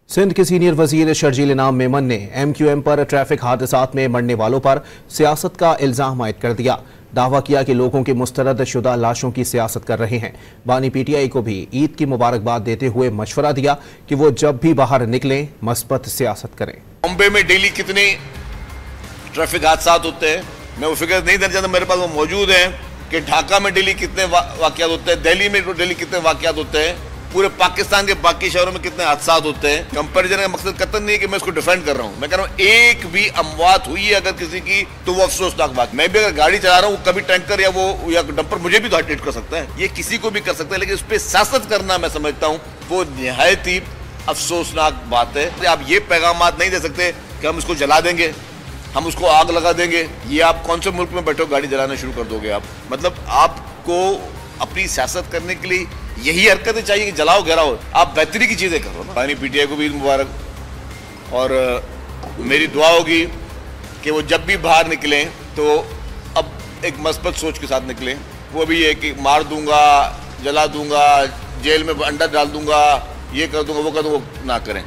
सिंध के सीनियर वजीर शर्जील इनाम मेमन ने MQM पर ट्रैफिक हादसात में मरने वालों पर सियासत का इल्जाम आयद कर दिया। दावा किया कि लोगों की मुस्तरद शुदा लाशों की सियासत कर रहे हैं। बानी PTI को भी ईद की मुबारकबाद देते हुए मशवरा दिया कि वो जब भी बाहर निकलें मस्बत सियासत करें। बॉम्बे में डेली कितने ट्रैफिक हादसा होते हैं मैं वो फिगर नहीं देना चाहता, मेरे पास वो मौजूद है कि ढाका में डेली कितने वाकयात होते हैं, दिल्ली में डेली कितने वाकयात होते हैं, पूरे पाकिस्तान के बाकी शहरों में कितने हादसा होते हैं। कंपैरिजन का मकसद कतई नहीं है कि मैं इसको डिफेंड कर रहा हूं, मैं कह रहा हूं एक भी अमवात हुई है अगर किसी की तो वो अफसोसनाक बात। मैं भी अगर गाड़ी चला रहा हूं कभी टैंकर या डंपर मुझे भी तो हिट कर सकता है, ये किसी को भी कर सकता है, लेकिन उस पर सियासत करना मैं समझता हूं वो निहायत ही अफसोसनाक बात है। आप ये पैगामात नहीं दे सकते कि हम इसको जला देंगे, हम उसको आग लगा देंगे। ये आप कौन से मुल्क में बैठे हो गाड़ी जलाना शुरू कर दोगे आप? मतलब आपको अपनी सियासत करने के लिए यही हरकतें चाहिए कि जलाओ गिराओ, आप बेहतरी की चीजें करो ना। बानी PTI को भी ईद मुबारक, और मेरी दुआ होगी कि वो जब भी बाहर निकलें तो अब एक मस्बत सोच के साथ निकलें। वो भी है कि मार दूंगा, जला दूंगा, जेल में अंडा डाल दूंगा, ये कर दूंगा, वो कर दूंगा, ना करें।